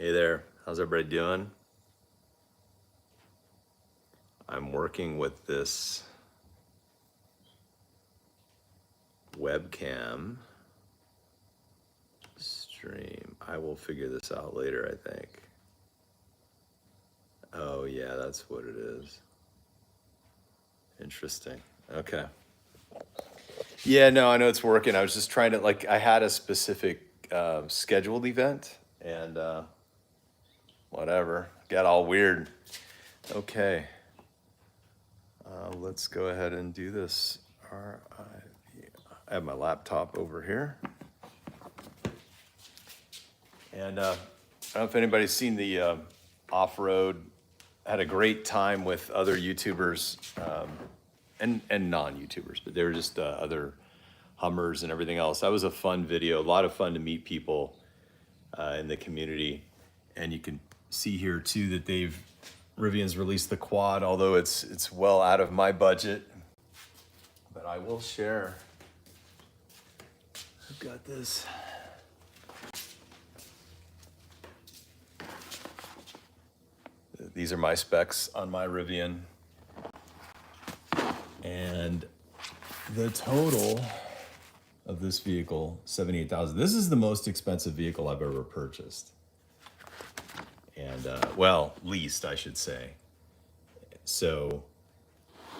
Hey there, how's everybody doing? I'm working with this webcam stream. I will figure this out later, I think. Oh yeah, that's what it is. Interesting. Okay. Yeah, no, I know it's working. I was just trying to, like, I had a specific scheduled event and whatever. Got all weird. Okay. Let's go ahead and do this. I have my laptop over here. And I don't know if anybody's seen the off-road. Had a great time with other YouTubers and non-YouTubers, but they were just other Hummers and everything else. That was a fun video. A lot of fun to meet people in the community. And you can see here too that Rivian's released the quad, although it's well out of my budget. But I will share. I've got this. These are my specs on my Rivian. And the total of this vehicle, $78,000. This is the most expensive vehicle I've ever purchased. And, well, leased, I should say. So,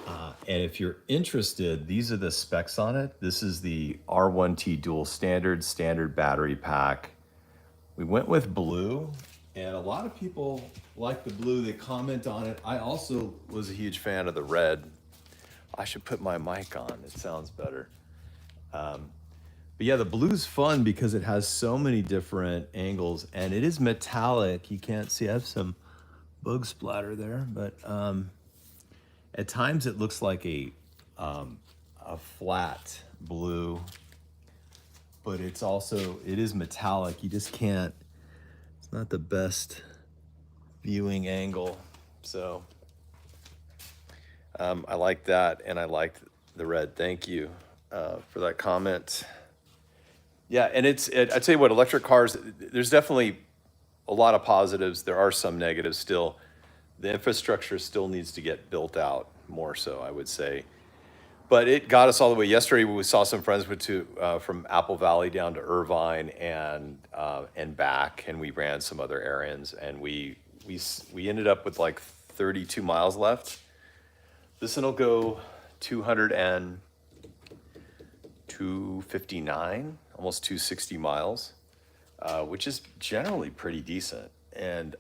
and if you're interested, these are the specs on it. This is the R1T dual standard battery pack. We went with blue, and a lot of people like the blue. They comment on it. I also was a huge fan of the red. I should put my mic on. It sounds better. But yeah, the blue's fun because it has so many different angles, and it is metallic. You can't see. I have some bug splatter there, but at times it looks like a flat blue, but it is metallic. You just can't. It's not the best viewing angle, so I like that, and I like the red. Thank you for that comment. Yeah, and I tell you what, electric cars, there's definitely a lot of positives. There are some negatives still. The infrastructure still needs to get built out more so, I would say. But it got us all the way. Yesterday, we saw some friends from Apple Valley down to Irvine and back, and we ran some other errands, and we ended up with like 32 miles left. This one will go 259, almost 260 miles, which is generally pretty decent. And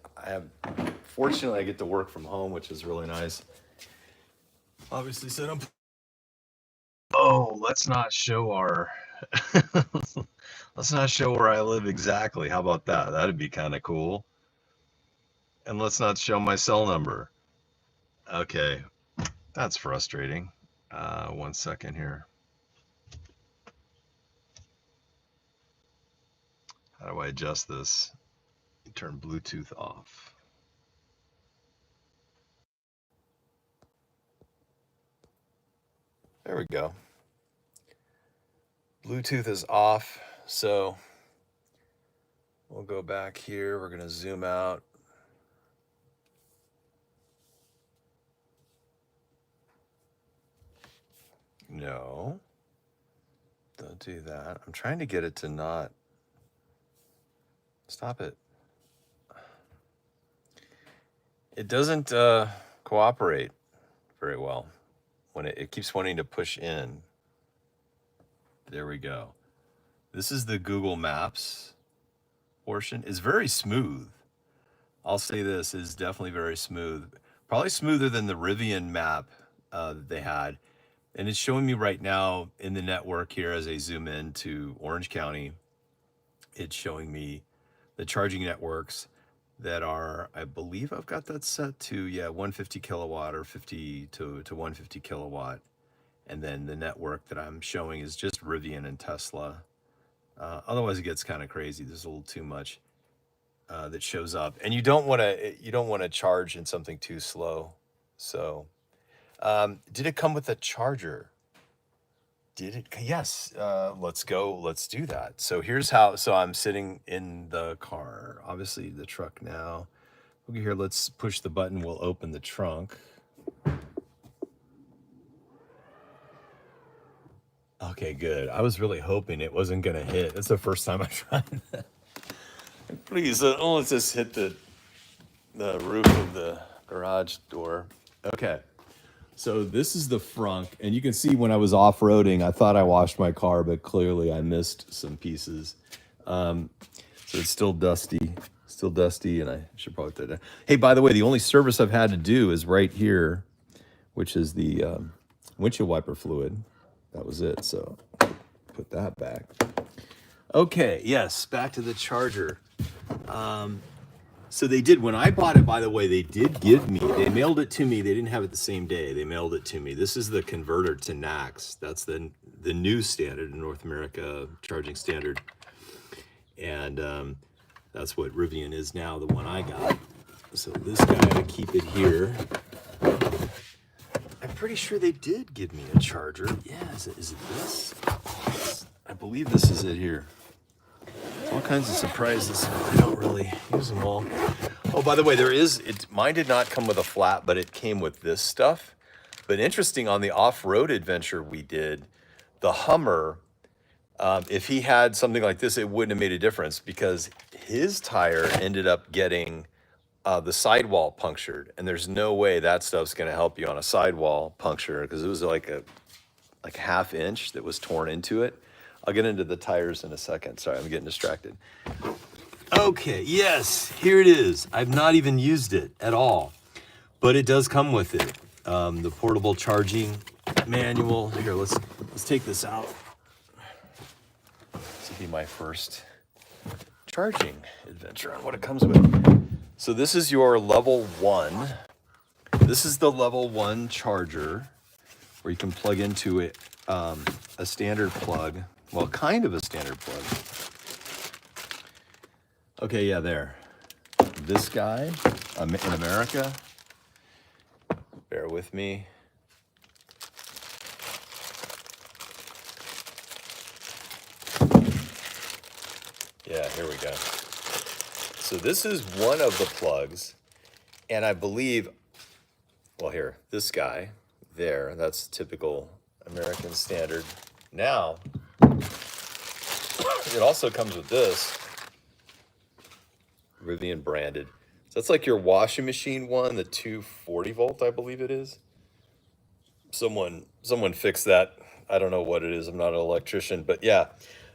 fortunately, I get to work from home, which is really nice. Obviously, let's not show let's not show where I live exactly. How about that? That'd be kind of cool. And let's not show my cell number. Okay, that's frustrating. 1 second here. How do I adjust this? Turn Bluetooth off. There we go. Bluetooth is off, so we'll go back here. We're gonna zoom out. No, don't do that. I'm trying to get it to not. Stop it. It doesn't cooperate very well when it keeps wanting to push in. There we go. This is the Google Maps portion. It's very smooth. I'll say this is definitely very smooth. Probably smoother than the Rivian map that they had. And it's showing me right now in the network here as I zoom into Orange County. It's showing me the charging networks that are, I believe I've got that set to, 150 kilowatt or 50 to 150 kilowatt. And then the network that I'm showing is just Rivian and Tesla. Otherwise it gets kind of crazy. There's a little too much that shows up, and you don't want to charge in something too slow. So did it come with a charger? Did it? Yes. Let's go. Let's do that. So here's how. So I'm sitting in the car, obviously the truck now. Okay, here, let's push the button. We'll open the trunk. Okay, good. I was really hoping it wasn't going to hit. It's the first time I tried that. Please, let's just hit the roof of the garage door. Okay. So this is the frunk, and you can see when I was off-roading, I thought I washed my car, but clearly I missed some pieces. So it's still dusty, and I should probably put that down. Hey, by the way, the only service I've had to do is right here, which is the windshield wiper fluid. That was it, so put that back. Okay, yes, back to the charger. So they did, when I bought it, by the way, they did give me, they mailed it to me. They didn't have it the same day. They mailed it to me. This is the converter to NACS. That's the new standard in North America, charging standard. And that's what Rivian is now, the one I got. So this guy, I keep it here. I'm pretty sure they did give me a charger. Yeah, is it this? I believe this is it here. All kinds of surprises. I don't really use them all. Oh, by the way, mine did not come with a flat, but it came with this stuff. But interesting, on the off-road adventure we did, the Hummer, if he had something like this, it wouldn't have made a difference because his tire ended up getting the sidewall punctured. And there's no way that stuff's going to help you on a sidewall puncture because it was like a half inch that was torn into it. I'll get into the tires in a second. Sorry, I'm getting distracted. Okay, yes, here it is. I've not even used it at all, but it does come with it. The portable charging manual. Here, let's take this out. This will be my first charging adventure on what it comes with. So this is your level 1. This is the level 1 charger where you can plug into it a standard plug. Well, kind of a standard plug. Okay, yeah, there. This guy in America, bear with me. Yeah, here we go. So this is one of the plugs, and I believe, well, here, this guy there, that's typical American standard. Now, it also comes with this Rivian branded. So that's like your washing machine one, the 240 volt, I believe it is. Someone fixed that. I don't know what it is. I'm not an electrician, but yeah.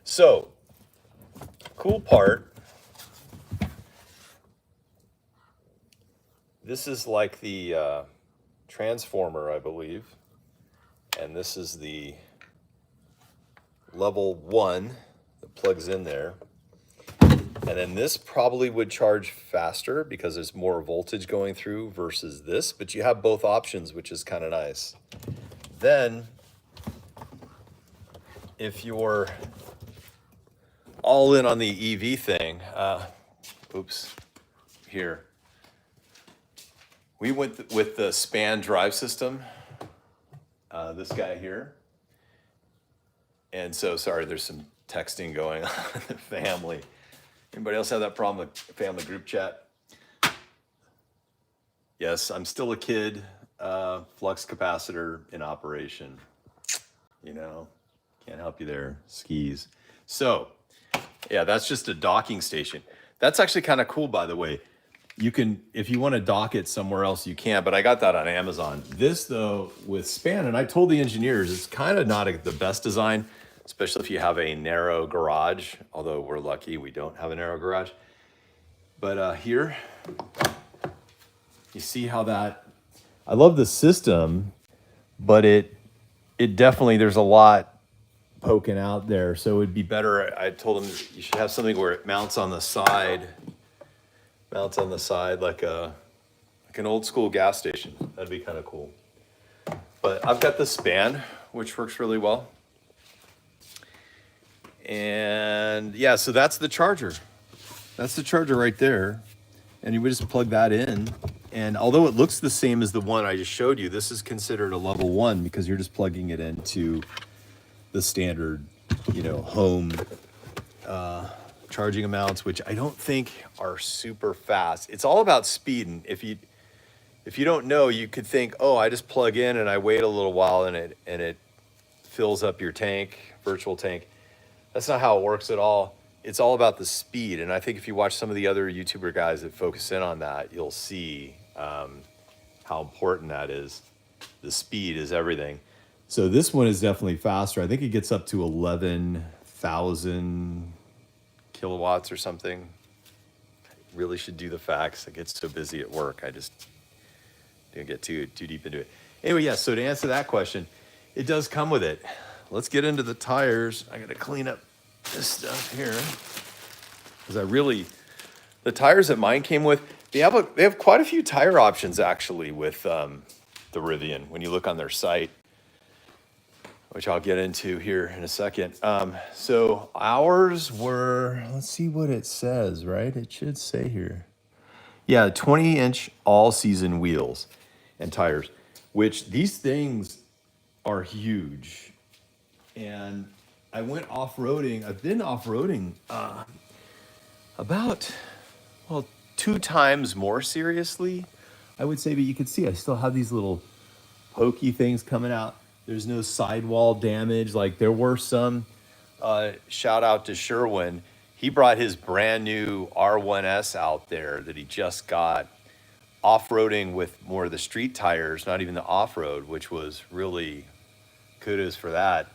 So, cool part. This is like the transformer, I believe. And this is the level 1 that plugs in there. And then this probably would charge faster because there's more voltage going through versus this, but you have both options, which is kind of nice. Then, if you're all in on the EV thing, here. We went with the span drive system, this guy here. And so, sorry, there's some texting going on in the family. Anybody else have that problem with family group chat? Yes, I'm still a kid, flux capacitor in operation. You know, can't help you there, skis. So, yeah, that's just a docking station. That's actually kind of cool, by the way. You can, if you want to dock it somewhere else, you can, but I got that on Amazon. This, though, with span, and I told the engineers, it's kind of not the best design, especially if you have a narrow garage, although we're lucky we don't have a narrow garage. But here, you see how that, I love the system, but it definitely, there's a lot poking out there. So it would be better, I told them you should have something where it mounts on the side like an old school gas station. That'd be kind of cool. But I've got the span, which works really well. And yeah, so that's the charger. That's the charger right there. And you would just plug that in. And although it looks the same as the one I just showed you, this is considered a level 1 because you're just plugging it into the standard, you know, home charging amounts, which I don't think are super fast. It's all about speed. And if you don't know, you could think, oh, I just plug in and I wait a little while and it fills up your tank, virtual tank. That's not how it works at all. It's all about the speed. And I think if you watch some of the other YouTuber guys that focus in on that, you'll see how important that is. The speed is everything. So this one is definitely faster. I think it gets up to 11,000 kilowatts or something. I really should do the facts. I get so busy at work. I just didn't get too deep into it. Anyway, yeah, so to answer that question, it does come with it. Let's get into the tires. I got to clean up this stuff here. Because the tires that mine came with, they have quite a few tire options actually with the Rivian when you look on their site, which I'll get into here in a second. So ours were, let's see what it says, right? It should say here. Yeah, 20-inch all-season wheels and tires, which these things are huge. And I went off-roading. I've been off-roading about, well, 2 times more seriously, I would say. But you can see I still have these little pokey things coming out. There's no sidewall damage. Like there were some. Shout out to Sherwin. He brought his brand new R1S out there that he just got off-roading with more of the street tires, not even the off-road, which was really kudos for that.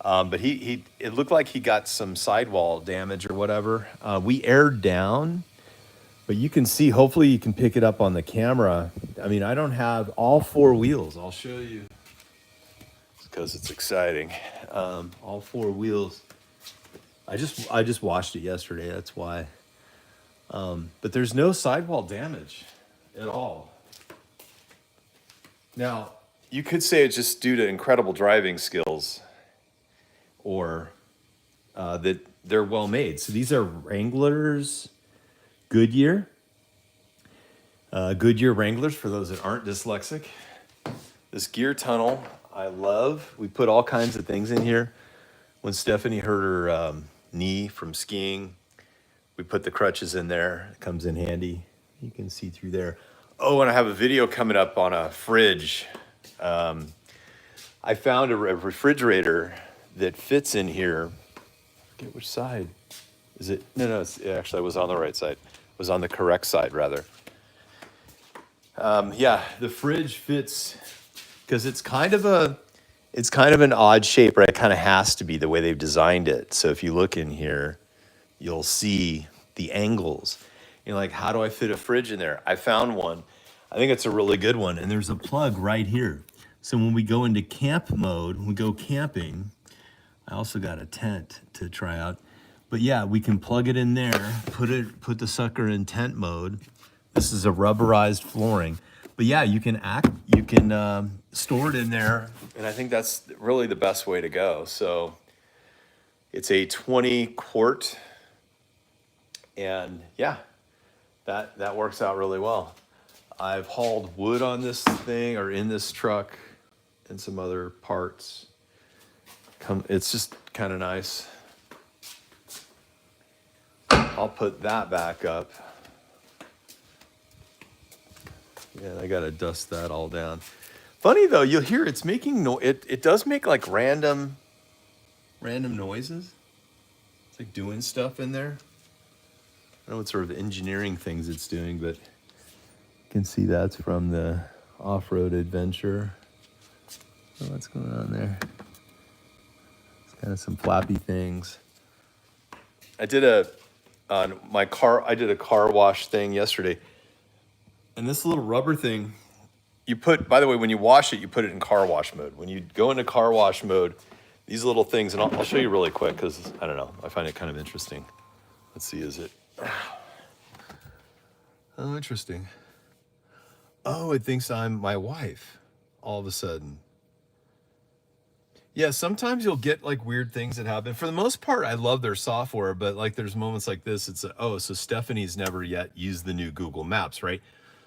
But it looked like he got some sidewall damage or whatever. We aired down, but you can see, hopefully you can pick it up on the camera. I mean, I don't have all 4 wheels. I'll show you because it's exciting. All 4 wheels. I just washed it yesterday. That's why. But there's no sidewall damage at all. Now, you could say it's just due to incredible driving skills, or that they're well made. So these are Wranglers, Goodyear Wranglers for those that aren't dyslexic. This gear tunnel, I love. We put all kinds of things in here. When Stephanie hurt her knee from skiing, we put the crutches in there. It comes in handy. You can see through there. Oh, and I have a video coming up on a fridge. I found a refrigerator that fits in here. I forget which side. Is it? No, actually I was on the right side. It was on the correct side, rather. Yeah, the fridge fits because it's kind of an odd shape, right? It kind of has to be the way they've designed it. So if you look in here, you'll see the angles. You're like, how do I fit a fridge in there? I found one. I think it's a really good one. And there's a plug right here. So when we go into camp mode, when we go camping, I also got a tent to try out. But yeah, we can plug it in there, put the sucker in tent mode. This is a rubberized flooring. But yeah, you can store it in there. And I think that's really the best way to go. So it's a 20 quart. And yeah, that works out really well. I've hauled wood on this thing, or in this truck, and some other parts. It's just kind of nice. I'll put that back up. Yeah, I gotta dust that all down. Funny though, you'll hear it's making it does make like random noises. It's like doing stuff in there. I don't know what sort of engineering things it's doing, but you can see that's from the off-road adventure. Oh, what's going on there? It's kind of some flappy things. I did a car wash thing yesterday. And this little rubber thing, by the way, when you wash it, you put it in car wash mode. When you go into car wash mode, these little things, and I'll show you really quick because, I don't know, I find it kind of interesting. Let's see, is it? Oh, interesting. Oh, it thinks I'm my wife all of a sudden. Yeah, sometimes you'll get like weird things that happen. For the most part, I love their software, but like there's moments like this, so Stephanie's never yet used the new Google Maps, right?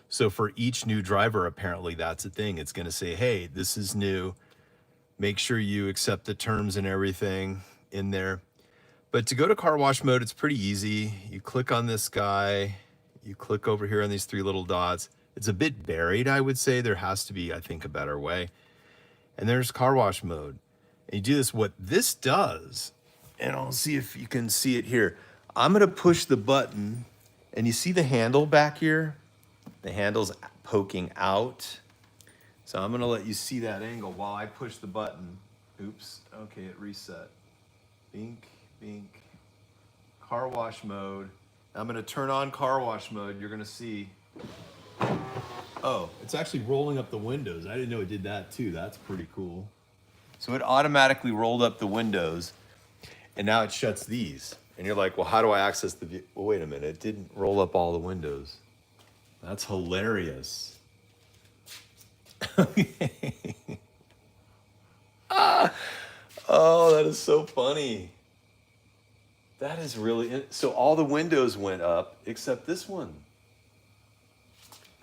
So for each new driver, apparently that's a thing. It's going to say, hey, this is new. Make sure you accept the terms and everything in there. But to go to car wash mode, it's pretty easy. You click on this guy, you click over here on these three little dots. It's a bit buried, I would say. There has to be, I think, a better way. And there's car wash mode. And you do this, what this does, and I'll see if you can see it here. I'm gonna push the button, and you see the handle back here? The handle's poking out. So I'm gonna let you see that angle while I push the button. Oops, okay, it reset. Bink, bink, car wash mode. I'm gonna turn on car wash mode. You're gonna see, oh, it's actually rolling up the windows. I didn't know it did that too. That's pretty cool. So it automatically rolled up the windows, and now it shuts these. And you're like, well, how do I access the view? Well, wait a minute, it didn't roll up all the windows. That's hilarious. Oh, that is so funny. That is really, so all the windows went up except this one.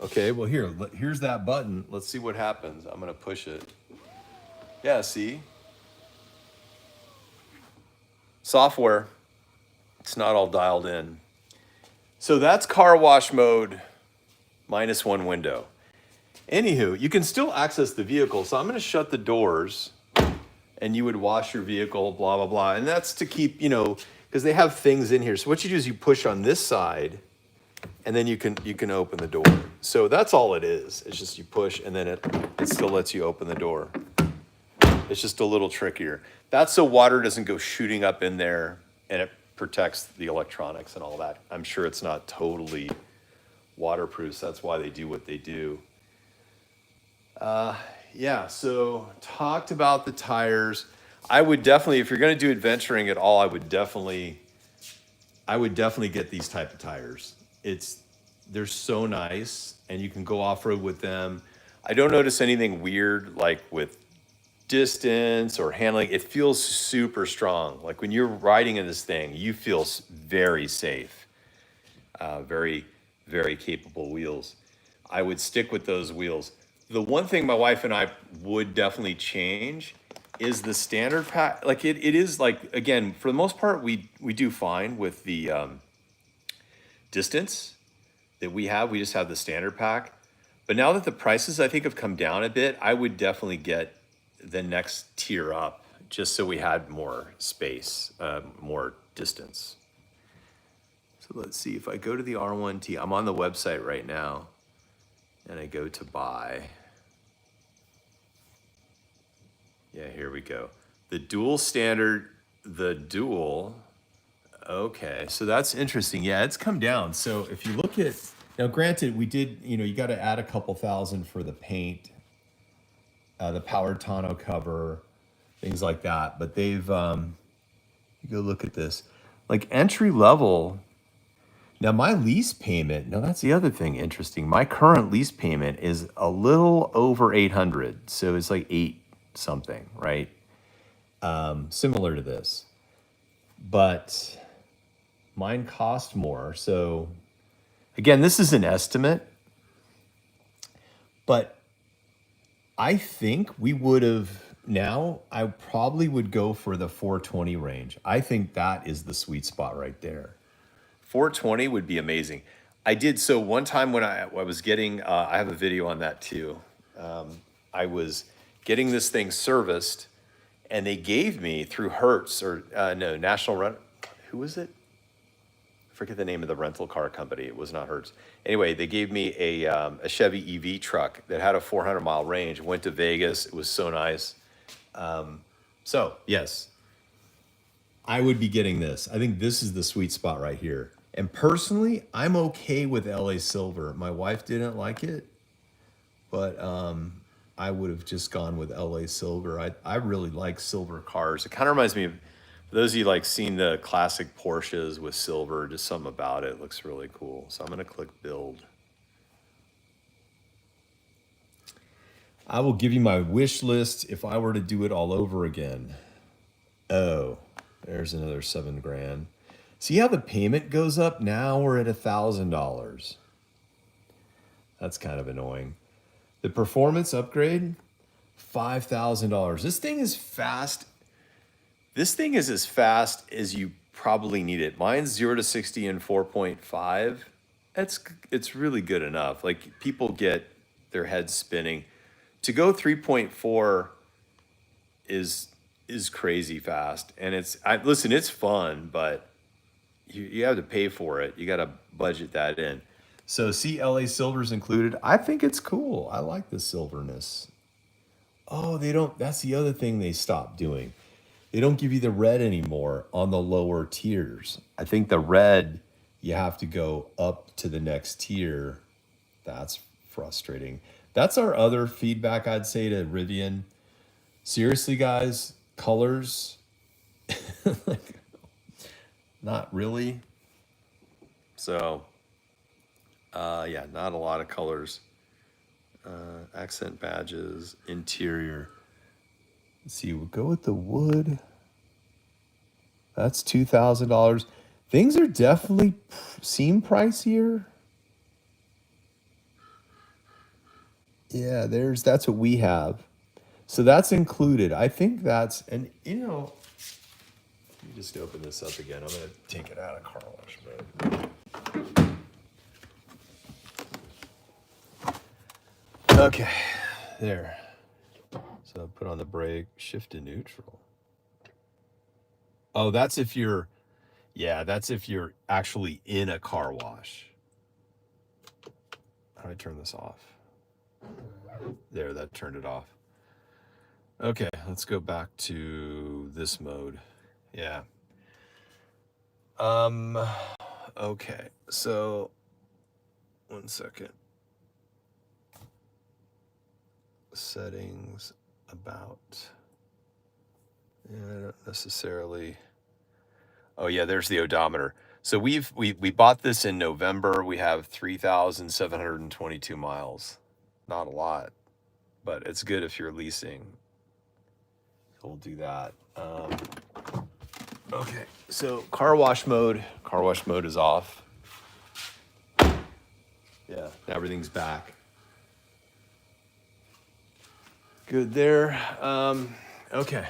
Okay, well here's that button. Let's see what happens. I'm gonna push it. Yeah, see? Software, it's not all dialed in. So that's car wash mode minus one window. Anywho, you can still access the vehicle. So I'm gonna shut the doors and you would wash your vehicle, blah, blah, blah. And that's to keep, because they have things in here. So what you do is you push on this side and then you can open the door. So that's all it is. It's just you push and then it still lets you open the door. It's just a little trickier. That's so water doesn't go shooting up in there and it protects the electronics and all that. I'm sure it's not totally waterproof, so that's why they do what they do. Yeah, so talked about the tires. I would definitely, if you're gonna do adventuring at all, I would definitely get these type of tires. They're so nice and you can go off-road with them. I don't notice anything weird like with distance or handling. It feels super strong. Like when you're riding in this thing, you feel very safe. Very, very capable wheels. I would stick with those wheels. The one thing my wife and I would definitely change is the standard pack. Like it is like, again, for the most part, we do fine with the distance that we have. We just have the standard pack. But now that the prices, I think, have come down a bit, I would definitely get the next tier up just so we had more space, more distance. So let's see, if I go to the R1T, I'm on the website right now, and I go to buy. Yeah, here we go. The dual standard, okay, so that's interesting. Yeah, it's come down. So if you look at, now granted, we did, you got to add a couple thousand for the paint, the powered tonneau cover, things like that. But they've, you go look at this, like entry level. Now my lease payment, now that's the other thing interesting. My current lease payment is a little over 800. So it's like 8 something, right? Similar to this, but mine cost more. So again, this is an estimate, but I think we would have, now I probably would go for the 420 range. I think that is the sweet spot right there. 420 would be amazing. I did, so one time when I was getting, I have a video on that too. I was getting this thing serviced and they gave me through Hertz or no, National Rent, who was it? I forget the name of the rental car company. It was not Hertz. Anyway, they gave me a Chevy EV truck that had a 400-mile range. Went to Vegas. It was so nice. So yes, I would be getting this. I think this is the sweet spot right here. And personally, I'm okay with LA Silver. My wife didn't like it, but I would have just gone with LA Silver. I really like silver cars. It kind of reminds me of, for those of you like seen the classic Porsches with silver, just something about it looks really cool. So I'm gonna click build. I will give you my wish list if I were to do it all over again. Oh, there's another 7 grand. See how the payment goes up? Now we're at $1,000. That's kind of annoying. The performance upgrade, $5,000. This thing is fast. This thing is as fast as you probably need it. Mine's 0 to 60 in 4.5. It's really good enough. Like, people get their heads spinning. To go 3.4 is crazy fast. And listen, it's fun, but you have to pay for it. You got to budget that in. So see, LA Silver's included. I think it's cool. I like the silverness. Oh, they don't. That's the other thing they stopped doing. They don't give you the red anymore on the lower tiers. I think the red, you have to go up to the next tier. That's frustrating. That's our other feedback, I'd say, to Rivian. Seriously, guys, colors, like, not really. So, yeah, not a lot of colors. Accent badges, interior. Let's see, we'll go with the wood. That's $2,000. Things are definitely seem pricier. Yeah, that's what we have. So that's included. I think that's, and let me just open this up again. I'm going to take it out of car wash mode. Okay, there. So put on the brake, shift to neutral. Oh, that's if you're actually in a car wash. How do I turn this off? There, that turned it off. Okay, let's go back to this mode. Yeah. Okay, so 1 second. Settings, about. Yeah, I don't necessarily. Oh yeah, there's the odometer. So we bought this in November. We have 3,722 miles. Not a lot, but it's good if you're leasing. We'll do that. Okay, so car wash mode. Car wash mode is off. Yeah, everything's back. Good there. Okay.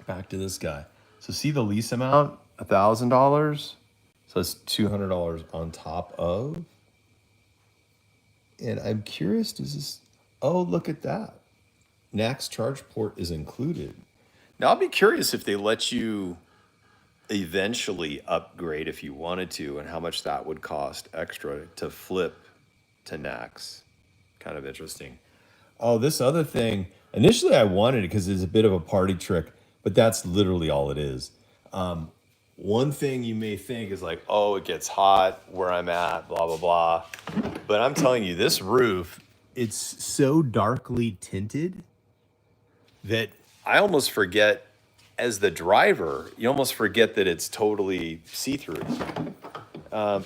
Back to this guy. So see the lease amount, $1,000. So it's $200 on top of. And I'm curious, does this? Oh, look at that. NACS charge port is included. Now I'll be curious if they let you eventually upgrade if you wanted to, and how much that would cost extra to flip to NACS. Kind of interesting. Oh, this other thing. Initially, I wanted it because it's a bit of a party trick, but that's literally all it is. One thing you may think is like, oh, it gets hot where I'm at, blah, blah, blah. But I'm telling you, this roof, it's so darkly tinted that I almost forget, as the driver, you almost forget that it's totally see-through.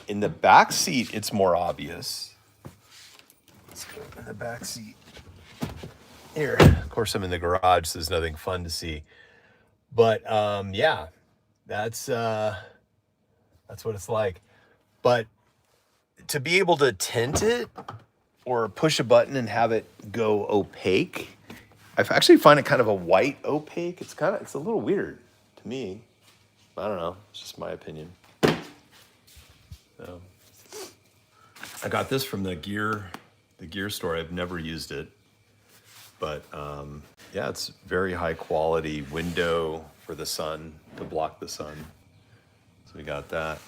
In the back seat, it's more obvious. Let's go in the back seat. Here, of course, I'm in the garage, so there's nothing fun to see. But yeah, that's what it's like. But to be able to tint it or push a button and have it go opaque, I actually find it kind of a white opaque. It's a little weird to me. I don't know. It's just my opinion. So, I got this from the gear store. I've never used it. But yeah, it's very high quality window for the sun, to block the sun. So we got that.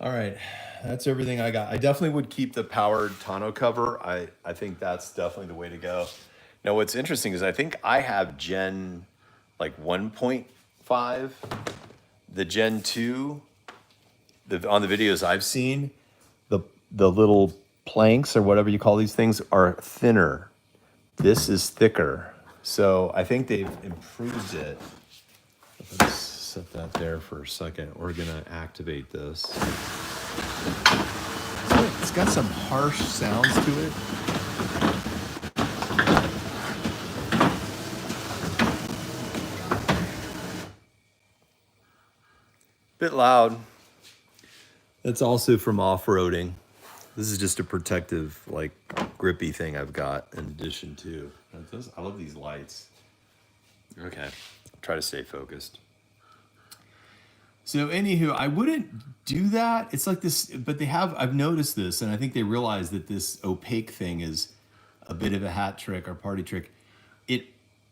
All right, that's everything I got. I definitely would keep the powered tonneau cover. I think that's definitely the way to go. Now, what's interesting is I think I have Gen like 1.5. The Gen 2, on the videos I've seen, the little planks or whatever you call these things are thinner. This is thicker. So I think they've improved it. Let's set that there for a second. We're gonna activate this. It's got some harsh sounds to it. Bit loud. It's also from off-roading. This is just a protective, like, grippy thing I've got in addition to. I love these lights. Okay, try to stay focused. So anywho, I wouldn't do that. It's like this, but I've noticed this, and I think they realize that this opaque thing is a bit of a hat trick or party trick.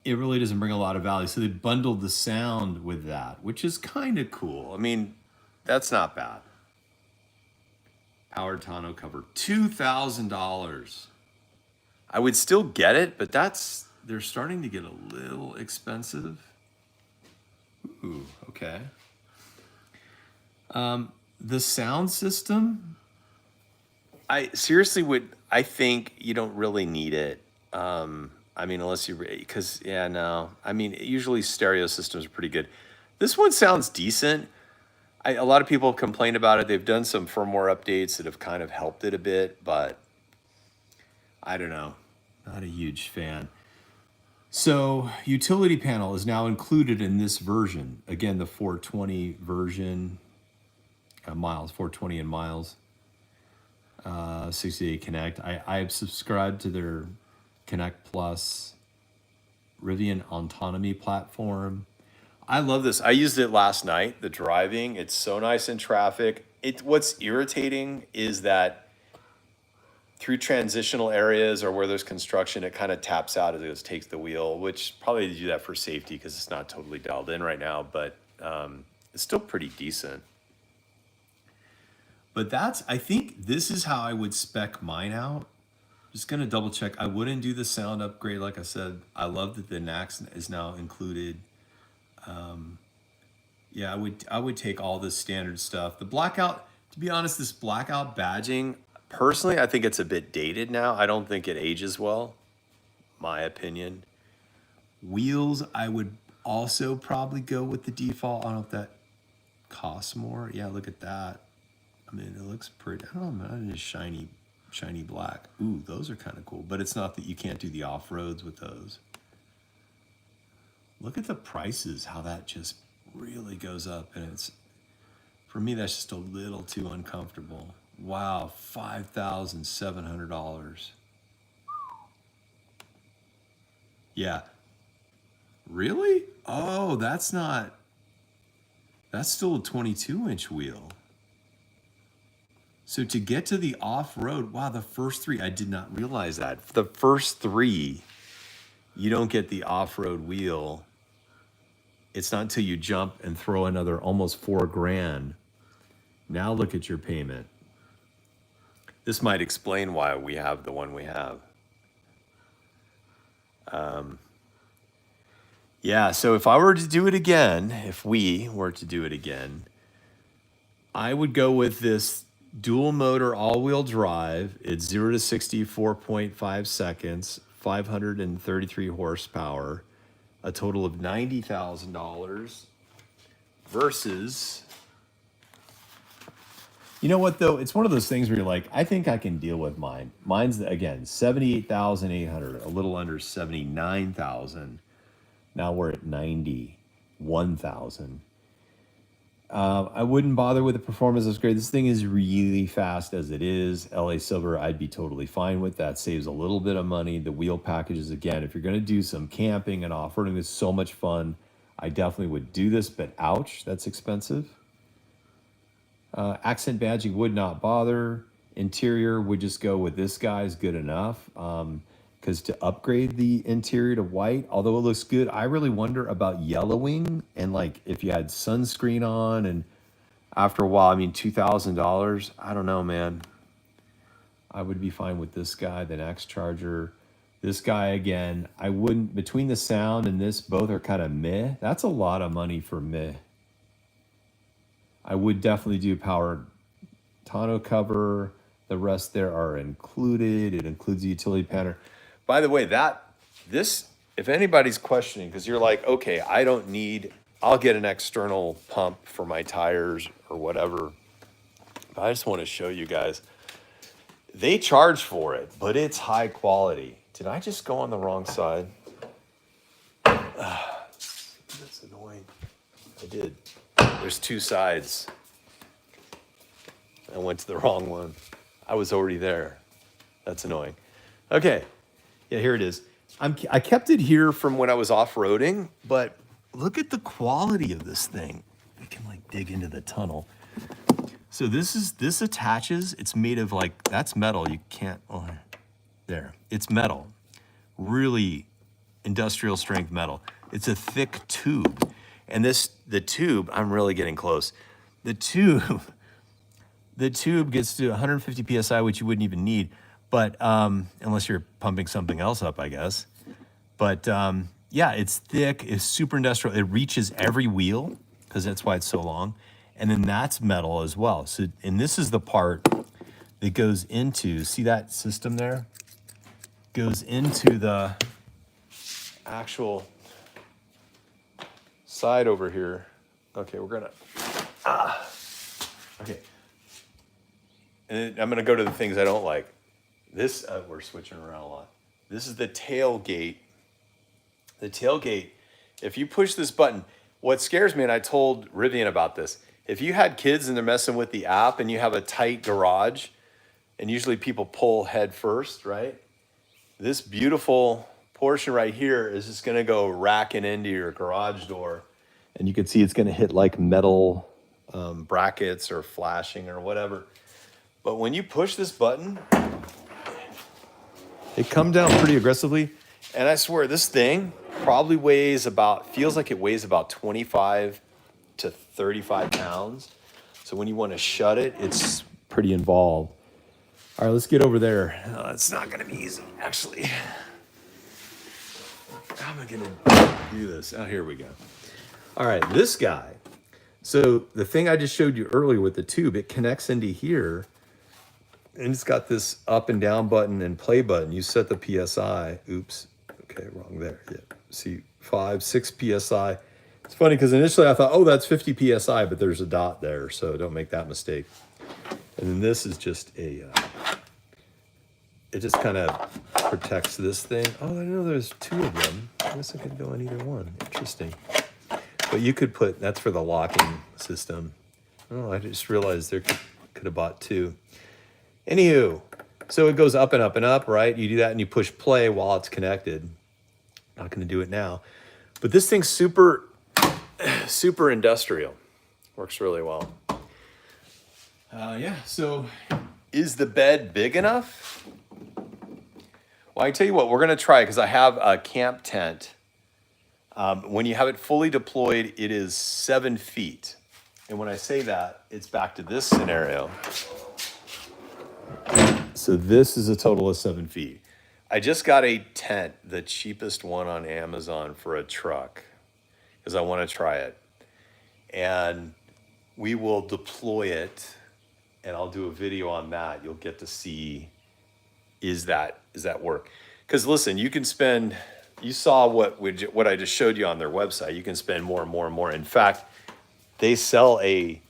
It really doesn't bring a lot of value. So they bundled the sound with that, which is kind of cool. I mean, that's not bad. Powered tonneau cover, $2,000. I would still get it, but they're starting to get a little expensive. Ooh, okay. The sound system, I think you don't really need it. I mean, unless because no. I mean, usually stereo systems are pretty good. This one sounds decent. A lot of people have complained about it. They've done some firmware updates that have kind of helped it a bit, but I don't know. Not a huge fan. So, utility panel is now included in this version. Again, the 420 version, miles, 420 in miles, 68 Connect. I have subscribed to their Connect Plus Rivian autonomy platform. I love this. I used it last night, the driving. It's so nice in traffic. What's irritating is that through transitional areas or where there's construction, it kind of taps out as it takes the wheel, which probably they do that for safety because it's not totally dialed in right now, but it's still pretty decent. But I think this is how I would spec mine out. Just gonna double check. I wouldn't do the sound upgrade, like I said. I love that the NAX is now included. Yeah, I would take all this standard stuff. The blackout, to be honest, this blackout badging, personally, I think it's a bit dated now. I don't think it ages well, my opinion. Wheels, I would also probably go with the default. I don't know if that costs more. Yeah, look at that. I mean, it looks pretty. I don't know, man, it's shiny black. Ooh, those are kind of cool. But it's not that you can't do the off-roads with those. Look at the prices, how that just really goes up. And for me, that's just a little too uncomfortable. Wow, $5,700. Yeah. Really? Oh, that's still a 22-inch wheel. So to get to the off-road, wow, the first three, I did not realize that. The first three, you don't get the off-road wheel. It's not until you jump and throw another almost $4,000. Now look at your payment. This might explain why we have the one we have. Yeah, so if we were to do it again, I would go with this dual motor all-wheel drive. It's 0 to 60, 4.5 seconds, 533 horsepower, a total of $90,000 versus, you know what though? It's one of those things where you're like, I think I can deal with mine. Mine's again, 78,800, a little under 79,000. Now we're at 91,000. I wouldn't bother with the performance upgrade. This thing is really fast as it is. LA Silver, I'd be totally fine with that. Saves a little bit of money. The wheel packages, again, if you're going to do some camping and off-roading, it's so much fun. I definitely would do this, but ouch, that's expensive. Accent badging would not bother. Interior would just go with this guy's good enough. Because to upgrade the interior to white, although it looks good, I really wonder about yellowing and like if you had sunscreen on, and after a while, I mean, $2,000, I don't know, man. I would be fine with this guy, the NAX Charger. This guy, again, I wouldn't, between the sound and this, both are kind of meh. That's a lot of money for meh. I would definitely do power tonneau cover. The rest there are included. It includes the utility panel. By the way, if anybody's questioning, because you're like, okay, I'll get an external pump for my tires or whatever. But I just want to show you guys. They charge for it, but it's high quality. Did I just go on the wrong side? That's annoying. I did. There's two sides. I went to the wrong one. I was already there. That's annoying. Okay, yeah, here it is. I kept it here from when I was off-roading, but look at the quality of this thing. We can like dig into the tunnel. So this attaches, it's made of like, that's metal, you can't, oh, there, it's metal. Really industrial strength metal. It's a thick tube. And the tube, I'm really getting close. The tube gets to 150 PSI, which you wouldn't even need, but unless you're pumping something else up, I guess. But yeah, it's thick, it's super industrial. It reaches every wheel, because that's why it's so long. And then that's metal as well. So, and this is the part that goes into, see that system there? Goes into the actual side over here. Okay, we're gonna, okay. And I'm gonna go to the things I don't like. This, we're switching around a lot. This is the tailgate. The tailgate, if you push this button, what scares me, and I told Rivian about this, if you had kids and they're messing with the app and you have a tight garage, and usually people pull head first, right? This beautiful portion right here is just gonna go racking into your garage door. And you can see it's gonna hit like metal brackets or flashing or whatever. But when you push this button, it comes down pretty aggressively. And I swear this thing probably weighs about, feels like it weighs about 25 to 35 pounds. So when you want to shut it, it's pretty involved. All right, let's get over there. It's not going to be easy, actually. How am I going to do this? Oh, here we go. All right, this guy. So the thing I just showed you earlier with the tube, it connects into here. And it's got this up and down button and play button. You set the PSI. Oops. Okay, wrong there. Yeah. See, 5, 6 PSI. It's funny because initially I thought, oh, that's 50 PSI, but there's a dot there, so don't make that mistake. And then this is just a, it just kind of protects this thing. Oh, I know there's 2 of them. I guess I could go on either one. Interesting. But you could put, that's for the locking system. Oh, I just realized there could have bought 2. Anywho, so it goes up and up and up, right? You do that and you push play while it's connected. Not gonna do it now. But this thing's super industrial. Works really well. Yeah, so is the bed big enough? Well, I tell you what, we're gonna try, because I have a camp tent. When you have it fully deployed, it is 7 feet. And when I say that, it's back to this scenario. So this is a total of 7 feet. I just got a tent, the cheapest one on Amazon, for a truck, because I want to try it. And we will deploy it, and I'll do a video on that. You'll get to see, is that work? Because listen, you can spend, you saw what I just showed you on their website. You can spend more and more and more. In fact, they sell a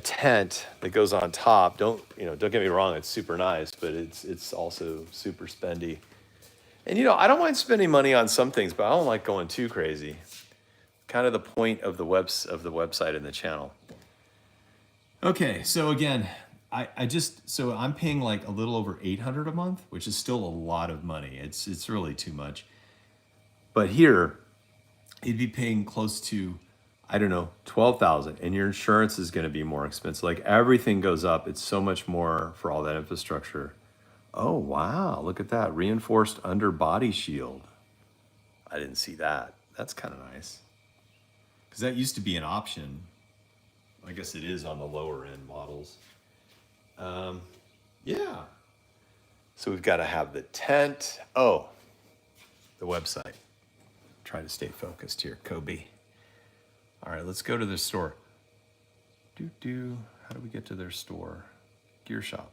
tent that goes on top. Don't get me wrong, it's super nice, but it's also super spendy. And I don't mind spending money on some things, but I don't like going too crazy. Kind of the point of the website and the channel. Okay, so again, so I'm paying like a little over $800 a month, which is still a lot of money. It's really too much. But here, you'd be paying close to, I don't know, $12,000, and your insurance is going to be more expensive. Like everything goes up. It's so much more for all that infrastructure. Oh, wow. Look at that. Reinforced underbody shield. I didn't see that. That's kind of nice. Because that used to be an option. I guess it is on the lower end models. Yeah. So we've got to have the tent. Oh, the website. Try to stay focused here, Kobe. All right, let's go to their store. How do we get to their store? Gear shop.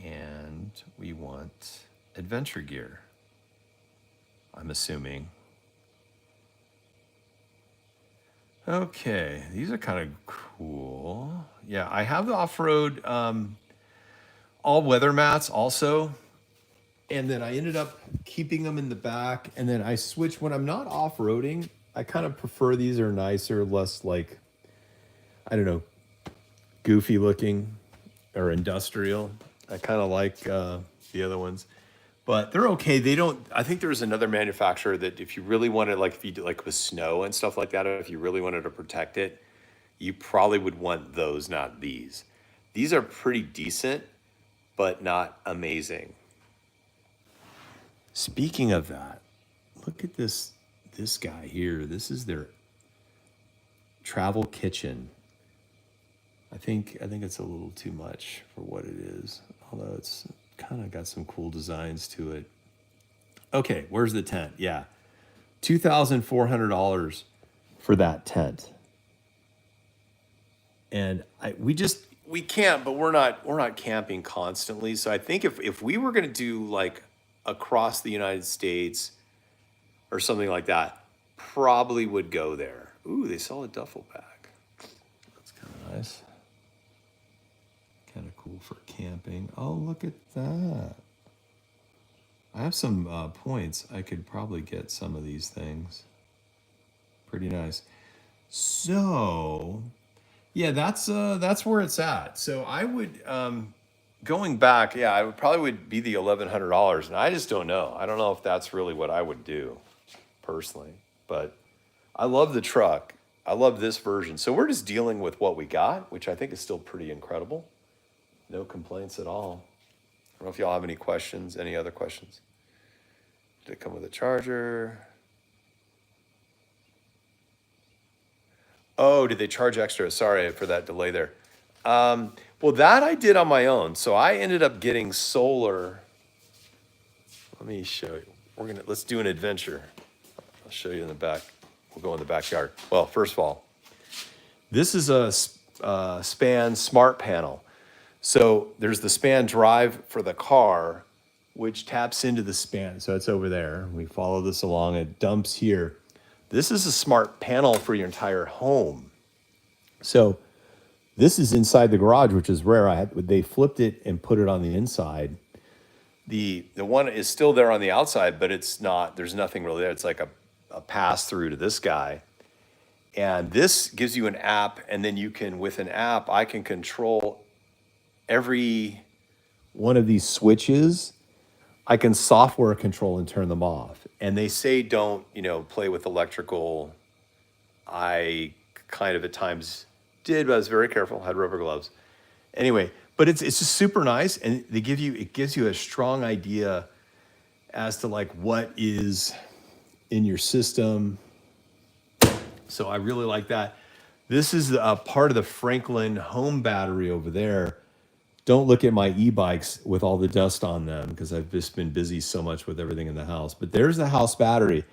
And we want adventure gear, I'm assuming. Okay, these are kind of cool. Yeah, I have the off-road all-weather mats also. And then I ended up keeping them in the back. And then I switched when I'm not off-roading. I kind of prefer these are nicer, less like, I don't know, goofy looking or industrial. I kind of like the other ones, but they're okay. They don't. I think there's another manufacturer that if you really wanted, like if you do like with snow and stuff like that, if you really wanted to protect it, you probably would want those, not these. These are pretty decent, but not amazing. Speaking of that, look at this guy here. This is their travel kitchen. I think it's a little too much for what it is, although it's kind of got some cool designs to it. Okay, where's the tent? Yeah, $2,400 for that tent. And we can't, but we're not camping constantly. So I think if we were gonna do like across the United States or something like that, probably would go there. Ooh, they sell a duffel bag. That's kind of nice. Kind of cool for camping. Oh, look at that. I have some points. I could probably get some of these things. Pretty nice. So, yeah, that's where it's at. So I would going back, yeah, I would probably would be the $1,100, and I just don't know. I don't know if that's really what I would do personally, but I love the truck. I love this version. So we're just dealing with what we got, which I think is still pretty incredible. No complaints at all. I don't know if y'all have any questions, any other questions. Did it come with a charger? Oh, did they charge extra? Sorry for that delay there. Well, that I did on my own. So I ended up getting solar. Let me show you. Let's do an adventure. I'll show you in the back. We'll go in the backyard. Well, first of all, this is a span smart panel. So there's the span drive for the car, which taps into the span. So it's over there. We follow this along. It dumps here. This is a smart panel for your entire home. So this is inside the garage, which is rare. They flipped it and put it on the inside. The one is still there on the outside, but it's not. There's nothing really there. It's like a pass through to this guy. And this gives you an app, and then you can, with an app, I can control every one of these switches. I can software control and turn them off. And they say don't, play with electrical. I kind of at times did, but I was very careful, had rubber gloves. Anyway, but it's just super nice, and it gives you a strong idea as to like what is in your system. So I really like that. This is a part of the Franklin home battery over there. Don't look at my e-bikes with all the dust on them because I've just been busy so much with everything in the house. But there's the house battery.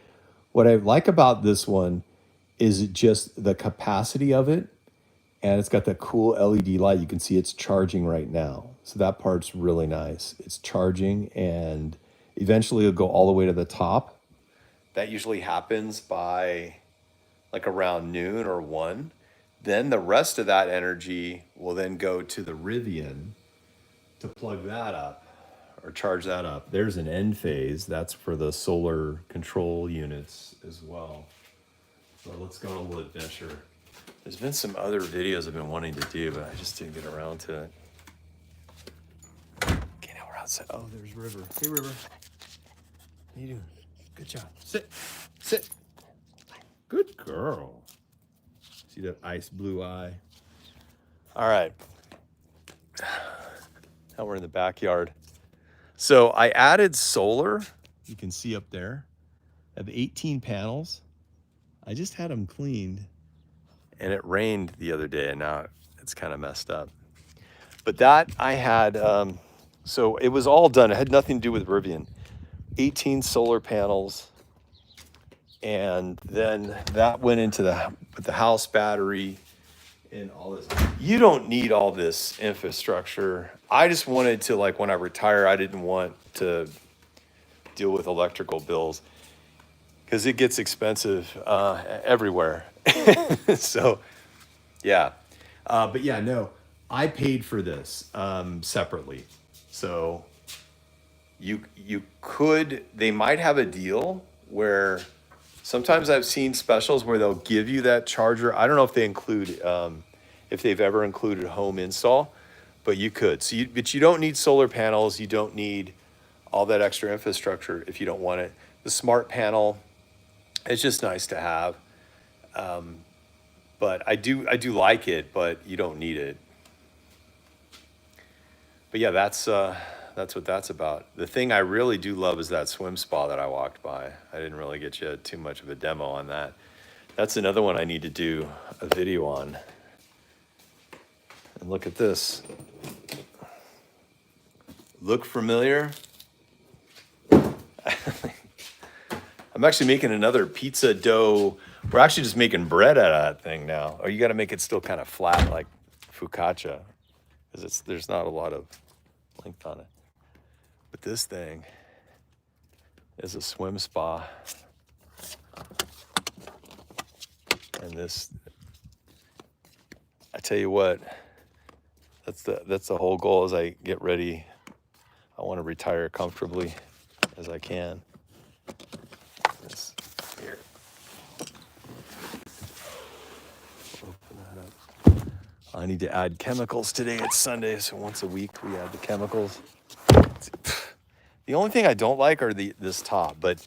What I like about this one is just the capacity of it. And it's got that cool LED light. You can see it's charging right now. So that part's really nice. It's charging, and eventually it'll go all the way to the top. That usually happens by like around noon or 1. Then the rest of that energy will then go to the Rivian to plug that up or charge that up. There's an end phase. That's for the solar control units as well. So let's go on a little adventure. There's been some other videos I've been wanting to do, but I just didn't get around to it. Okay, now we're outside. Oh, there's River. Hey, River. How you doing? Good job. Sit. Sit. Good girl. See that ice blue eye? All right. Now we're in the backyard. So I added solar. You can see up there. I have 18 panels. I just had them cleaned. And it rained the other day, and now it's kind of messed up. But that I had, so it was all done. It had nothing to do with Rivian. 18 solar panels. And then that went into the house battery and all this. You don't need all this infrastructure. I just wanted to, like, when I retire, I didn't want to deal with electrical bills because it gets expensive everywhere. So, yeah. But yeah, no, I paid for this separately. So you could, they might have a deal where sometimes I've seen specials where they'll give you that charger. I don't know if they include if they've ever included home install, but you could. But you don't need solar panels. You don't need all that extra infrastructure if you don't want it. The smart panel, it's just nice to have. But I do like it, but you don't need it. But yeah, that's what that's about. The thing I really do love is that swim spa that I walked by. I didn't really get you too much of a demo on that. That's another one I need to do a video on. And look at this. Look familiar? I'm actually making another pizza dough. We're actually just making bread out of that thing now. Oh, you got to make it still kind of flat like focaccia, because there's not a lot of length on it. But this thing is a swim spa. And this, I tell you what, that's the whole goal as I get ready. I want to retire comfortably as I can. This here. Open that up. I need to add chemicals today. It's Sunday, so once a week we add the chemicals. The only thing I don't like are this top, but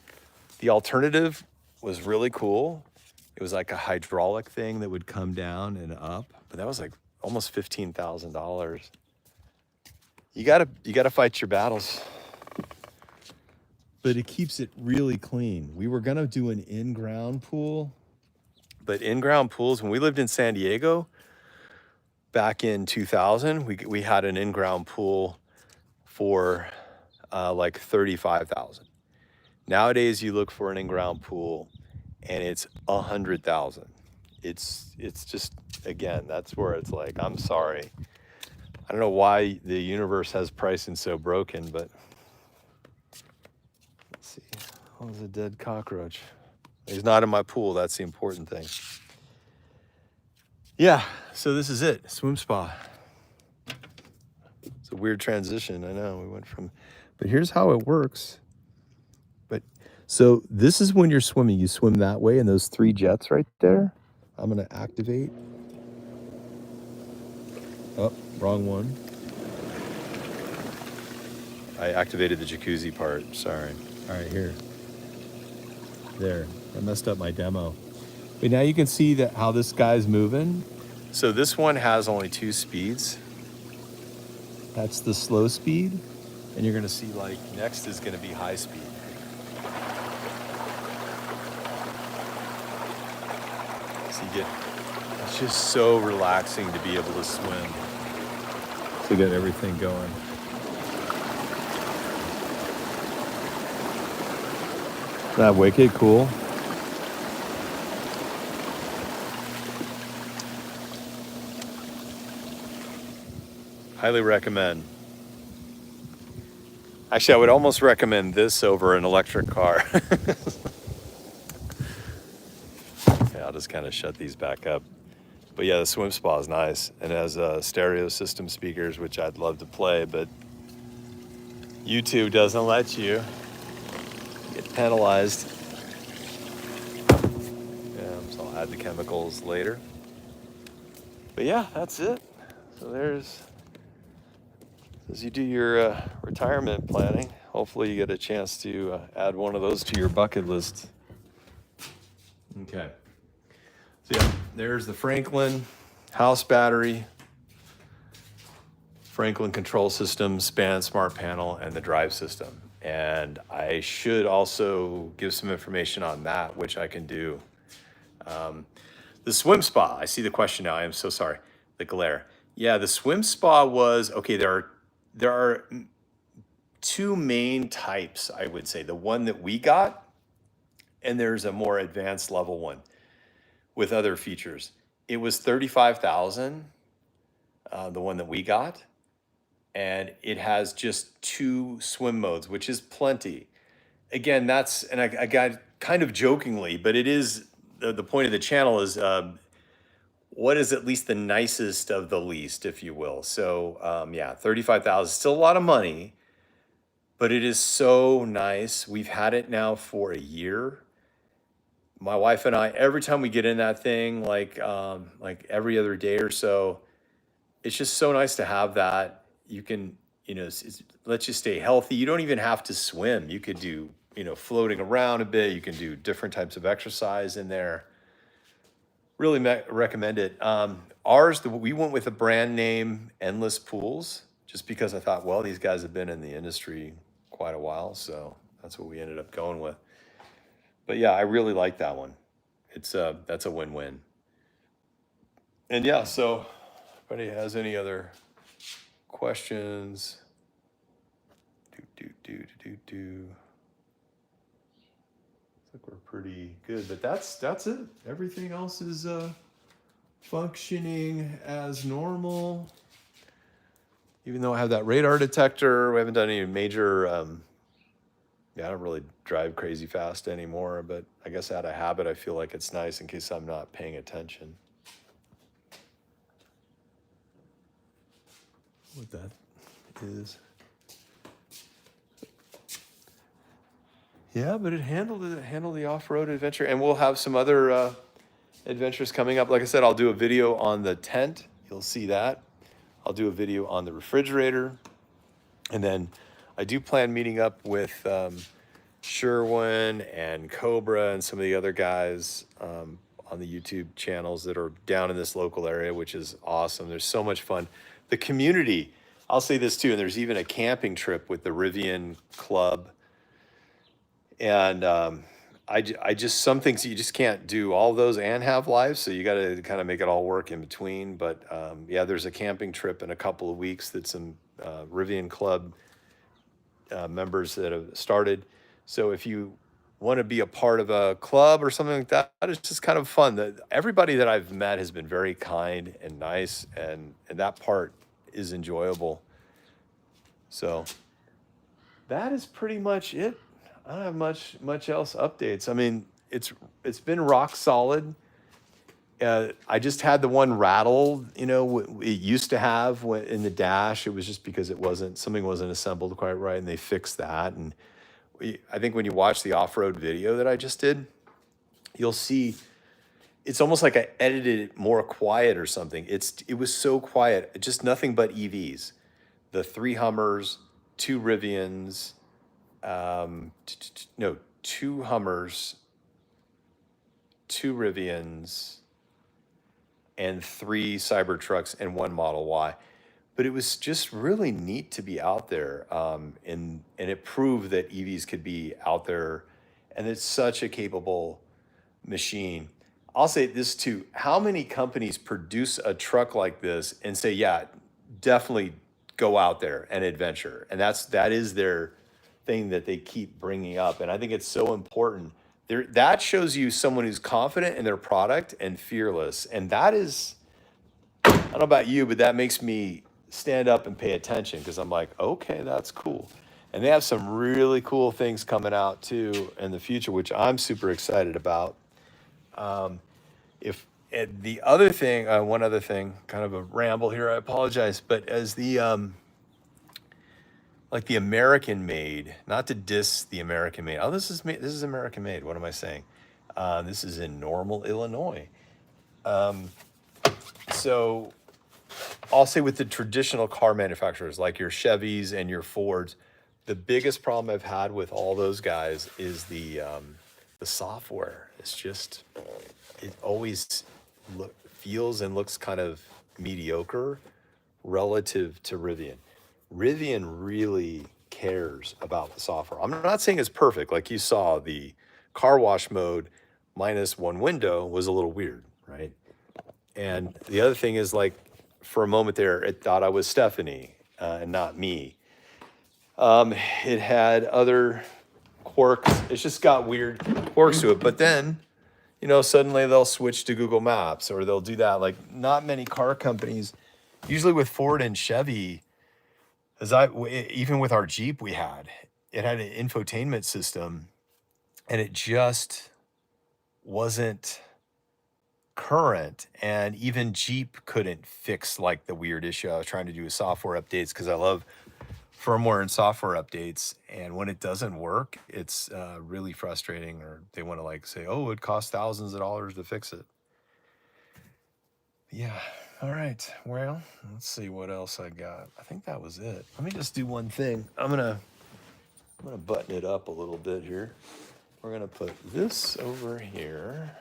the alternative was really cool. It was like a hydraulic thing that would come down and up, but that was like almost $15,000. You gotta fight your battles. But it keeps it really clean. We were gonna do an in-ground pool, but in-ground pools, when we lived in San Diego back in 2000, we had an in-ground pool for like 35,000. Nowadays, you look for an in-ground pool, and it's 100,000. It's just, again, that's where it's like, I'm sorry. I don't know why the universe has pricing so broken, but let's see. Oh, there's a dead cockroach. He's not in my pool. That's the important thing. Yeah, so this is it. Swim spa. It's a weird transition. I know we went from, but here's how it works. But so this is when you're swimming. You swim that way, and those 3 jets right there. I'm gonna activate. Oh, wrong one. I activated the jacuzzi part. Sorry. All right, here. There. I messed up my demo. But now you can see that how this guy's moving. So this one has only 2 speeds. That's the slow speed. And you're gonna see like next is gonna be high speed. So you get, it's just so relaxing to be able to swim. To get everything going. Isn't that wicked cool? Highly recommend. Actually, I would almost recommend this over an electric car. Yeah, I'll just kind of shut these back up. But yeah, the swim spa is nice and has stereo system speakers, which I'd love to play, but YouTube doesn't let you. Get penalized. Yeah, so I'll add the chemicals later. But yeah, that's it. So there's, as you do your retirement planning, hopefully you get a chance to add one of those to your bucket list. Okay. So yeah, there's the Franklin house battery, Franklin control system, span smart panel, and the drive system. And I should also give some information on that, which I can do. The swim spa, I see the question now. I am so sorry. The glare. Yeah, the swim spa was, okay, there are 2 main types, I would say. The one that we got, and there's a more advanced level one with other features. It was 35,000, the one that we got, and it has just 2 swim modes, which is plenty. Again, that's, and I got kind of jokingly, but it is, the point of the channel is what is at least the nicest of the least, if you will. So yeah, 35,000, still a lot of money, but it is so nice. We've had it now for a year. my wife and I, every time we get in that thing, like every other day or so, it's just so nice to have that. You can, lets you stay healthy. You don't even have to swim. You could do, floating around a bit. You can do different types of exercise in there. Really recommend it. We went with a brand name, Endless Pools, just because I thought, well, these guys have been in the industry quite a while, so that's what we ended up going with. But yeah, I really like that one. That's a win-win. And yeah, so if anybody has any other questions, I think we're pretty good, but that's it. Everything else is functioning as normal. Even though I have that radar detector, we haven't done any major. I don't really drive crazy fast anymore, but I guess out of habit, I feel like it's nice in case I'm not paying attention. What that is. Yeah, but it handled the off-road adventure, and we'll have some other adventures coming up. Like I said, I'll do a video on the tent. You'll see that. I'll do a video on the refrigerator, and then I do plan meeting up with Sherwin and Cobra and some of the other guys on the YouTube channels that are down in this local area, which is awesome. There's so much fun. The community, I'll say this too, and there's even a camping trip with the Rivian Club. And I just, some things you just can't do all of those and have lives, so you got to kind of make it all work in between. But yeah, there's a camping trip in a couple of weeks that some Rivian Club members that have started. So if you want to be a part of a club or something like that, it's just kind of fun. Everybody that I've met has been very kind and nice, and that part is enjoyable. So that is pretty much it. I don't have much else updates. I mean, it's been rock solid. I just had the one rattle, it used to have in the dash. It was just because something wasn't assembled quite right, and they fixed that. And I think when you watch the off-road video that I just did, you'll see it's almost like I edited it more quiet or something. It was so quiet, just nothing but EVs. The 3 Hummers, 2 Rivians, 2 Hummers, 2 Rivians, and 3 Cybertrucks and 1 Model Y. But it was just really neat to be out there, and it proved that EVs could be out there, and it's such a capable machine. I'll say this too: how many companies produce a truck like this and say, "Yeah, definitely go out there and adventure," and that is their thing that they keep bringing up, and I think it's so important. That shows you someone who's confident in their product and fearless, and that is, I don't know about you, but that makes me stand up and pay attention, because I'm like, okay, that's cool. And they have some really cool things coming out too in the future, which I'm super excited about. If the other thing, one other thing, kind of a ramble here, I apologize, but as the like the American made, not to diss the American made. Oh, this is American made. What am I saying? This is in Normal, Illinois. So I'll say with the traditional car manufacturers like your Chevys and your Fords, the biggest problem I've had with all those guys is the software. It's just, it always feels and looks kind of mediocre relative to Rivian. Rivian really cares about the software. I'm not saying it's perfect. Like you saw, the car wash mode minus one window was a little weird, right? And the other thing is, like, for a moment there, it thought I was Stephanie and not me. It had other quirks. It's just got weird quirks to it. But then, suddenly they'll switch to Google Maps, or they'll do that. Like, not many car companies, usually with Ford and Chevy, even with our Jeep it had an infotainment system, and it just wasn't current. And even Jeep couldn't fix like the weird issue I was trying to do with software updates, because I love firmware and software updates, and when it doesn't work, it's really frustrating, or they want to like say, oh, it costs thousands of dollars to fix it. Yeah. All right. Well, let's see what else I got. I think that was it. Let me just do one thing. I'm gonna button it up a little bit here. We're gonna put this over here.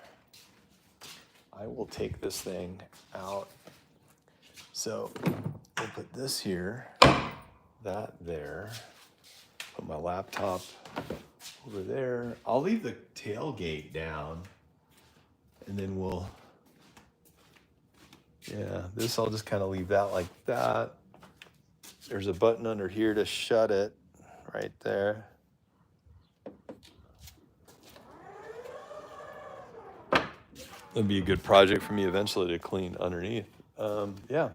I will take this thing out. So we'll put this here, that there, put my laptop over there. I'll leave the tailgate down, and then this I'll just kind of leave that like that. There's a button under here to shut it, right there. That'd be a good project for me eventually to clean underneath. Yeah.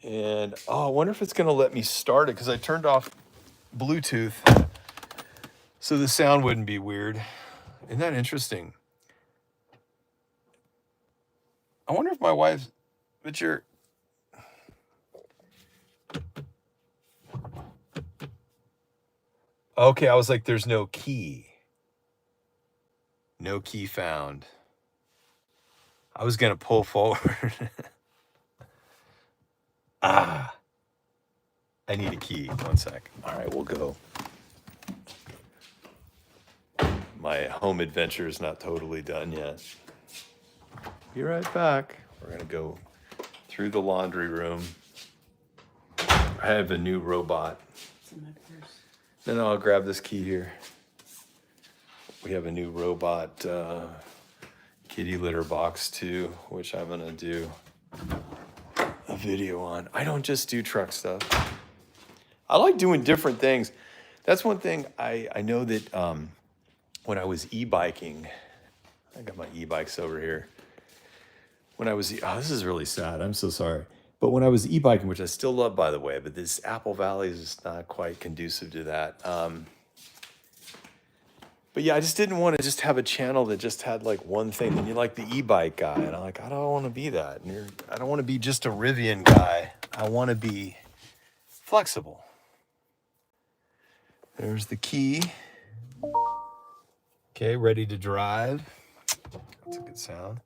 And I wonder if it's gonna let me start it, because I turned off Bluetooth so the sound wouldn't be weird. Isn't that interesting? I wonder if my wife's, but you're, okay, I was like, there's no key. No key found. I was gonna pull forward. I need a key. 1 sec. All right, we'll go. My home adventure is not totally done yet. Be right back. We're gonna go through the laundry room. I have a new robot. Then I'll grab this key here. We have a new robot kitty litter box too, which I'm gonna do a video on. I don't just do truck stuff. I like doing different things. That's one thing I know that when I was e-biking, I got my e-bikes over here. When I was, this is really sad. I'm so sorry. But when I was e-biking, which I still love, by the way, but this Apple Valley is not quite conducive to that. But yeah, I just didn't want to just have a channel that just had like one thing. And you're like the e-bike guy, and I'm like, I don't want to be that. And I don't want to be just a Rivian guy. I want to be flexible. There's the key. Okay, ready to drive. That's a good sound.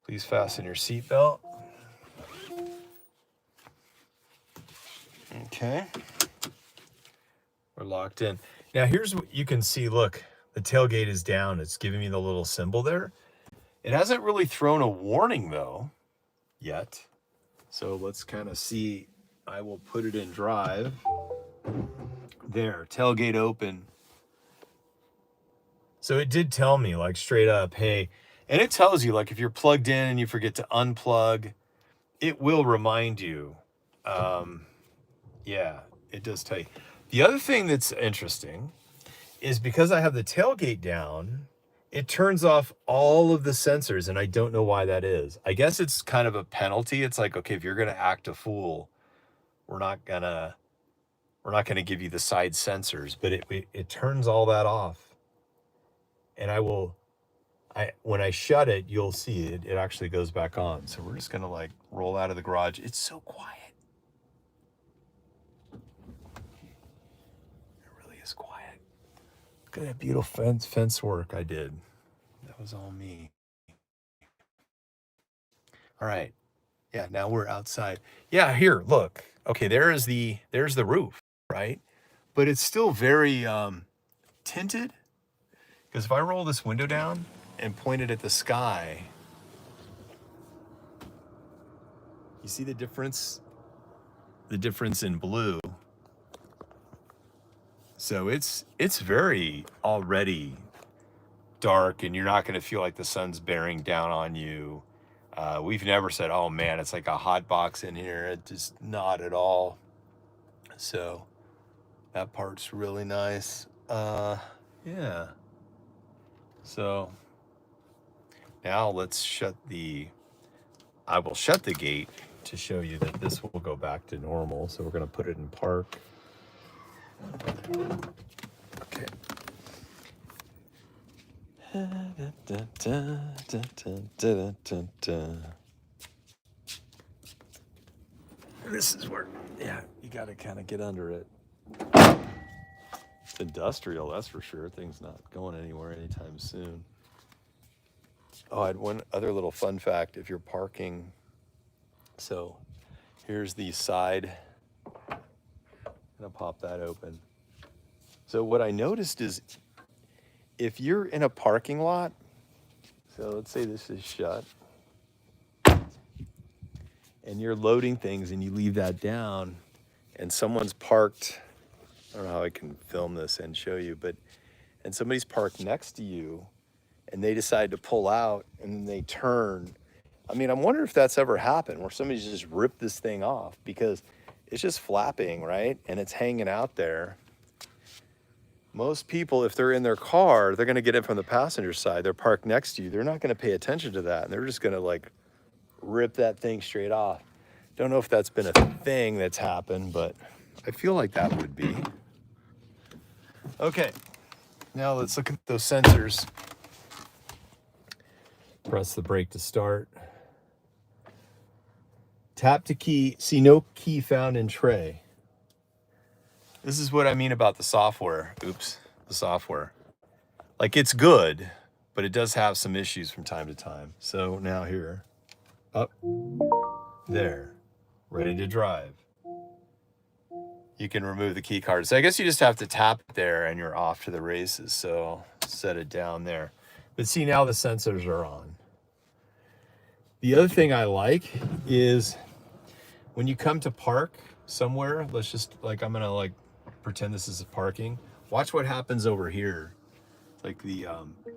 Please fasten your seatbelt. Okay. We're locked in. Now here's what you can see. Look, the tailgate is down. It's giving me the little symbol there. It hasn't really thrown a warning though yet. So let's kind of see. I will put it in drive. There, tailgate open. So it did tell me like straight up, hey, and it tells you like if you're plugged in and you forget to unplug, it will remind you. Yeah, it does tell you. The other thing that's interesting is because I have the tailgate down, it turns off all of the sensors, and I don't know why that is. I guess it's kind of a penalty. It's like, okay, if you're gonna act a fool, we're not gonna give you the side sensors, but it turns all that off. And when I shut it, you'll see it actually goes back on. So we're just gonna like roll out of the garage. It's so quiet. It really is quiet. Look at that beautiful fence work I did. That was all me. All right. Yeah, now we're outside. Yeah, here, look. Okay, there's the roof, right? But it's still very tinted. Because if I roll this window down and point it at the sky, you see the difference? The difference in blue. So it's very already dark, and you're not going to feel like the sun's bearing down on you. We've never said, oh man, it's like a hot box in here. It just not at all. So that part's really nice. Yeah. So now let's I will shut the gate to show you that this will go back to normal. So we're going to put it in park. Okay. This is where, yeah, you got to kind of get under it. It's industrial, that's for sure. Thing's not going anywhere anytime soon. Oh, I had one other little fun fact. If you're parking, so here's the side. I'm gonna pop that open. So what I noticed is if you're in a parking lot, so let's say this is shut, and you're loading things and you leave that down, and someone's parked, I don't know how I can film this and show you, but, and somebody's parked next to you, and they decide to pull out, and then they turn. I mean, I'm wondering if that's ever happened, where somebody's just ripped this thing off, because it's just flapping, right? And it's hanging out there. Most people, if they're in their car, they're gonna get in from the passenger side. They're parked next to you. They're not gonna pay attention to that. And they're just gonna like rip that thing straight off. Don't know if that's been a thing that's happened, but I feel like that would be. Okay, now let's look at those sensors. Press the brake to start. Tap to key, see no key found in tray. This is what I mean about the software. Oops, the software. Like it's good, but it does have some issues from time to time. So now here, up, there, ready to drive. You can remove the key card. So I guess you just have to tap it there and you're off to the races. So set it down there. But see, now the sensors are on. The other thing I like is when you come to park somewhere, let's just like, I'm gonna like pretend this is parking. Watch what happens over here. Like the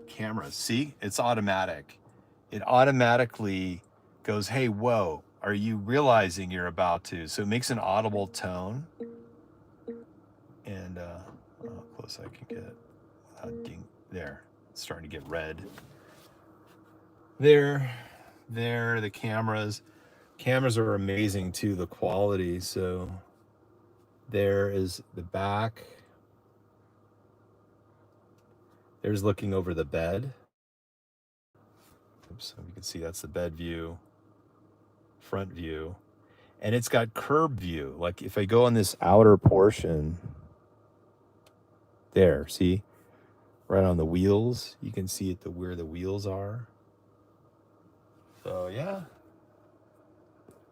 cameras, see, it's automatic. It automatically goes, hey, whoa, are you realizing you're about to? So it makes an audible tone. And how close I can get. Ding, there, it's starting to get red. There, the cameras. Cameras are amazing too, the quality. So there is the back. There's looking over the bed. Oops, you can see that's the bed view, front view. And it's got curb view. Like if I go on this outer portion, there, see? Right on the wheels, you can see it where the wheels are. So yeah,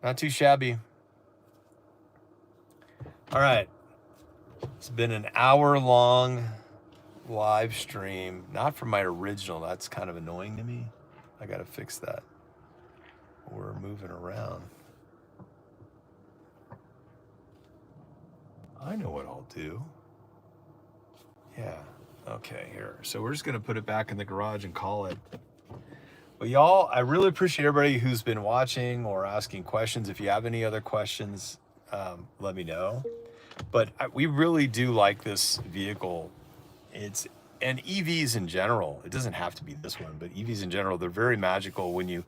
not too shabby. All right, it's been an hour-long live stream, not from my original. That's kind of annoying to me. I gotta fix that. We're moving around. I know what I'll do. Yeah, okay, here. So we're just gonna put it back in the garage and call it. Well, y'all, I really appreciate everybody who's been watching or asking questions. If you have any other questions, let me know. But we really do like this vehicle. And EVs in general, it doesn't have to be this one, but EVs in general, they're very magical. When you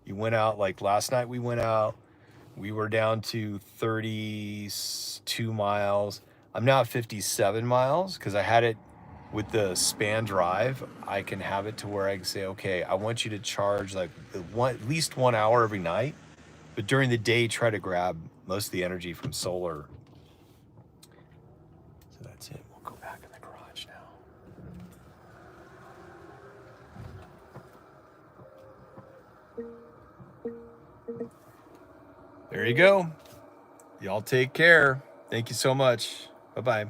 went out, like last night we went out, we were down to 32 miles. I'm now at 57 miles because I had it with the span drive. I can have it to where I can say, okay, I want you to charge like at least 1 hour every night, but during the day, try to grab most of the energy from solar. So that's it. We'll go back in the garage now. There you go. Y'all take care. Thank you so much. Bye-bye.